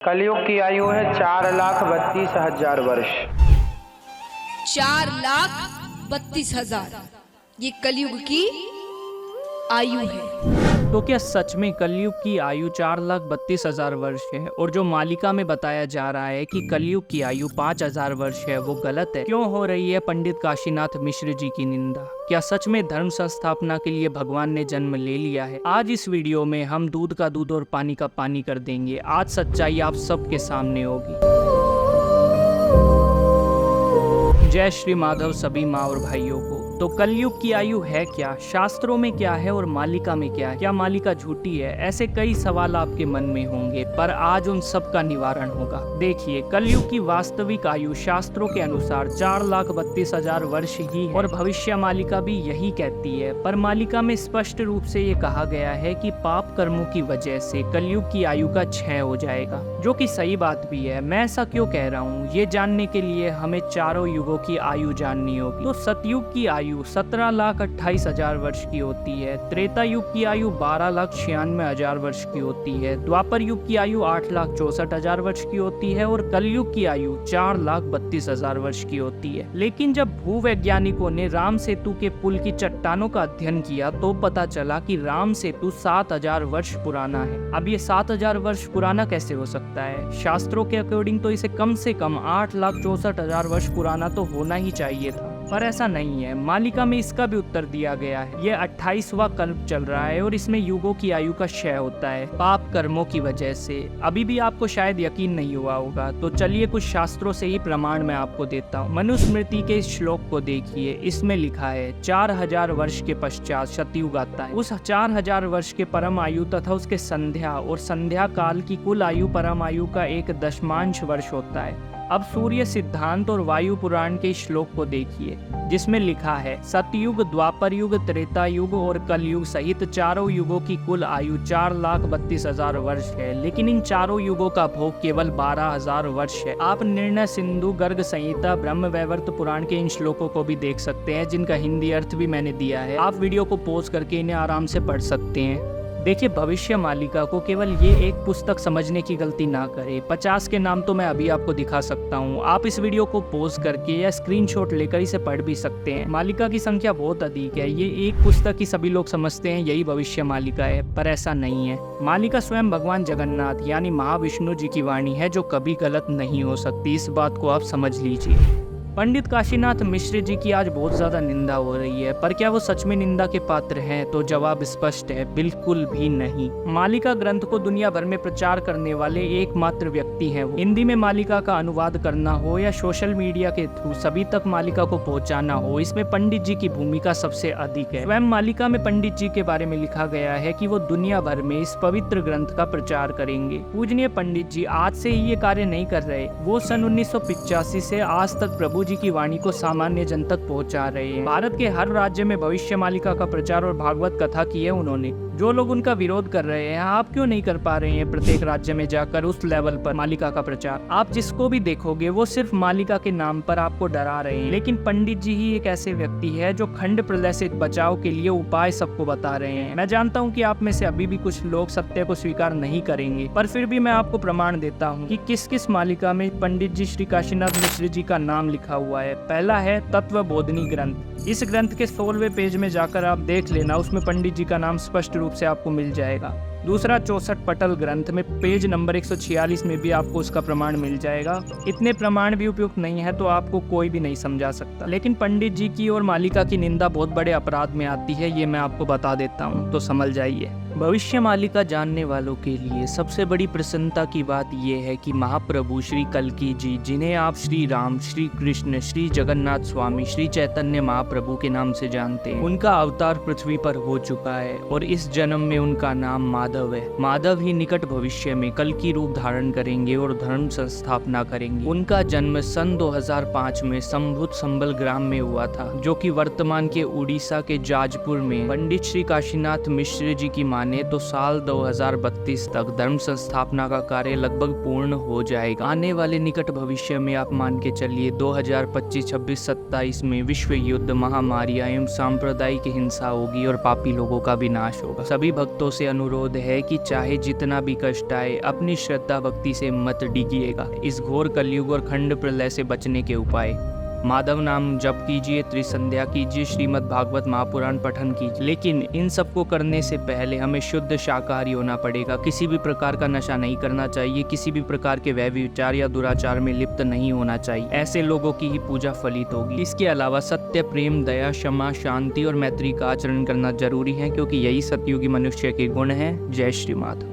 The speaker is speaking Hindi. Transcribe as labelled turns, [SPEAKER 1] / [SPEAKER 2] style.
[SPEAKER 1] कलयुग की आयु है 4,32,000 वर्ष।
[SPEAKER 2] 4,32,000 ये कलयुग की आयु है।
[SPEAKER 3] तो क्या सच में कलयुग की आयु 4,32,000 वर्ष है? और जो मालिका में बताया जा रहा है कि कलयुग की आयु 5,000 वर्ष है, वो गलत है? क्यों हो रही है पंडित काशीनाथ मिश्र जी की निंदा? क्या सच में धर्म संस्थापना के लिए भगवान ने जन्म ले लिया है? आज इस वीडियो में हम दूध का दूध और पानी का पानी कर देंगे। आज सच्चाई आप सबके सामने होगी। जय श्री माधव सभी माँ और भाइयों को। तो कलयुग की आयु है क्या? शास्त्रों में क्या है और मालिका में क्या है? क्या मालिका झूठी है? ऐसे कई सवाल आपके मन में होंगे, पर आज उन सब का निवारण होगा। देखिए, कलयुग की वास्तविक आयु शास्त्रों के अनुसार 4,32,000 वर्ष ही है और भविष्य मालिका भी यही कहती है। पर मालिका में स्पष्ट रूप से ये कहा गया है कि पाप कर्मों की वजह से कलयुग की आयु का क्षय हो जाएगा, जो कि सही बात भी है। मैं ऐसा क्यों कह रहा हूँ, ये जानने के लिए हमें चारों युगों की आयु जाननी होगी। तो सतयुग की आयु 17,28,000 वर्ष की होती है, त्रेता युग की आयु 12,96,000 वर्ष की होती है, द्वापर युग की आयु 8,64,000 वर्ष की होती है और कलयुग की आयु 4,32,000 वर्ष की होती है। लेकिन जब भूवैज्ञानिकों ने राम सेतु के पुल की चट्टानों का अध्ययन किया तो पता चला कि राम सेतु 7,000 वर्ष पुराना है। अब ये 7,000 वर्ष पुराना कैसे हो सकता है? शास्त्रों के अकॉर्डिंग तो इसे कम से कम 8,64,000 वर्ष पुराना तो होना ही चाहिए था, पर ऐसा नहीं है। मालिका में इसका भी उत्तर दिया गया है। यह 28वां कल्प चल रहा है और इसमें युगों की आयु का क्षय होता है पाप कर्मों की वजह से। अभी भी आपको शायद यकीन नहीं हुआ होगा, तो चलिए कुछ शास्त्रों से ही प्रमाण मैं आपको देता हूँ। मनुस्मृति के इस श्लोक को देखिए, इसमें लिखा है 4,000 वर्ष के पश्चात सतयुग आता है। उस 4,000 वर्ष के परम आयु तथा उसके संध्या और संध्या काल की कुल आयु परम आयु का 1/10 वर्ष होता है। अब सूर्य सिद्धांत और वायु पुराण के श्लोक को देखिए, जिसमें लिखा है सतयुग, द्वापर युग, त्रेता युग और कलयुग सहित चारों युगों की कुल आयु 4,32,000 वर्ष है। लेकिन इन चारों युगों का भोग केवल 12,000 वर्ष है। आप निर्णय सिंधु, गर्ग संहिता, ब्रह्म वैवर्त पुराण के इन श्लोकों को भी देख सकते हैं, जिनका हिंदी अर्थ भी मैंने दिया है। आप वीडियो को पॉज करके इन्हें आराम से पढ़ सकते हैं। देखिए, भविष्य मालिका को केवल ये एक पुस्तक समझने की गलती ना करें। 50 के नाम तो मैं अभी आपको दिखा सकता हूँ। आप इस वीडियो को पॉज करके या स्क्रीनशॉट लेकर इसे पढ़ भी सकते हैं। मालिका की संख्या बहुत अधिक है। ये एक पुस्तक ही सभी लोग समझते हैं यही भविष्य मालिका है, पर ऐसा नहीं है। मालिका स्वयं भगवान जगन्नाथ यानी महाविष्णु जी की वाणी है, जो कभी गलत नहीं हो सकती। इस बात को आप समझ लीजिए। पंडित काशीनाथ मिश्र जी की आज बहुत ज्यादा निंदा हो रही है, पर क्या वो सच में निंदा के पात्र हैं? तो जवाब स्पष्ट है, बिल्कुल भी नहीं। मालिका ग्रंथ को दुनिया भर में प्रचार करने वाले एकमात्र व्यक्ति हैं वो। हिंदी में मालिका का अनुवाद करना हो या सोशल मीडिया के थ्रू सभी तक मालिका को पहुंचाना हो, इसमें पंडित जी की भूमिका सबसे अधिक है। स्वयं मालिका में पंडित जी के बारे में लिखा गया है कि वो दुनिया भर में इस पवित्र ग्रंथ का प्रचार करेंगे। पूजनीय पंडित जी आज से ही ये कार्य नहीं कर रहे, वो सन 1985 से आज तक प्रभु जी की वाणी को सामान्य जन तक पहुंचा रहे हैं। भारत के हर राज्य में भविष्य मालिका का प्रचार और भागवत कथा की है उन्होंने। जो लोग उनका विरोध कर रहे हैं, आप क्यों नहीं कर पा रहे हैं प्रत्येक राज्य में जाकर उस लेवल पर मालिका का प्रचार? आप जिसको भी देखोगे वो सिर्फ मालिका के नाम पर आपको डरा रहे हैं। लेकिन पंडित जी ही एक ऐसे व्यक्ति है जो खंड प्रलय से बचाव के लिए उपाय सबको बता रहे हैं। मैं जानता हूँ कि आप में से अभी भी कुछ लोग सत्य को स्वीकार नहीं करेंगे, पर फिर भी मैं आपको प्रमाण देता हूँ कि किस किस मालिका में पंडित जी श्री काशीनाथ मिश्र जी का नाम लिखा हुआ है। पहला है तत्व बोधनी ग्रंथ। इस ग्रंथ के 16वें पेज में जाकर आप देख लेना, उसमें पंडित जी का नाम स्पष्ट रूप से आपको मिल जाएगा। दूसरा 64 पटल ग्रंथ में पेज नंबर 146 में भी आपको उसका प्रमाण मिल जाएगा। इतने प्रमाण भी उपयुक्त नहीं है तो आपको कोई भी नहीं समझा सकता। लेकिन पंडित जी की और मालिका की निंदा बहुत बड़े अपराध में आती है, ये मैं आपको बता देता हूँ, तो समझ जाइए। भविष्य मालिका जानने वालों के लिए सबसे बड़ी प्रसन्नता की बात यह है कि महाप्रभु श्री कल्कि जी, जिन्हें आप श्री राम, श्री कृष्ण, श्री जगन्नाथ स्वामी, श्री चैतन्य महाप्रभु के नाम से जानते हैं, उनका अवतार पृथ्वी पर हो चुका है और इस जन्म में उनका नाम माधव है। माधव ही निकट भविष्य में कल्कि रूप धारण करेंगे और धर्म संस्थापना करेंगे। उनका जन्म सन 2005 में संभुत संबल ग्राम में हुआ था, जो कि वर्तमान के उड़ीसा के जाजपुर में। पंडित श्री काशीनाथ मिश्र जी की माने तो साल 2032 तक धर्म संस्थापना का कार्य लगभग पूर्ण हो जाएगा। आने वाले निकट भविष्य में आप मान के चलिए 2025, 26, 27 में विश्व युद्ध, महामारियां एवं सांप्रदायिक हिंसा होगी और पापी लोगों का विनाश होगा। सभी भक्तों से अनुरोध है कि चाहे जितना भी कष्ट आए, अपनी श्रद्धा भक्ति से मत डिगिएगा। इस घोर कलयुग और खंड प्रलय से बचने के उपाय: माधव नाम जप कीजिए, त्रिसंध्या कीजिए, श्रीमद् भागवत महापुराण पठन कीजिए। लेकिन इन सबको करने से पहले हमें शुद्ध शाकाहारी होना पड़ेगा। किसी भी प्रकार का नशा नहीं करना चाहिए, किसी भी प्रकार के व्यभिचार या दुराचार में लिप्त नहीं होना चाहिए। ऐसे लोगों की ही पूजा फलित होगी। इसके अलावा सत्य, प्रेम, दया, क्षमा, शांति और मैत्री का आचरण करना जरूरी है, क्योंकि यही सतयुगी मनुष्य के गुण हैं। जय श्री माधव।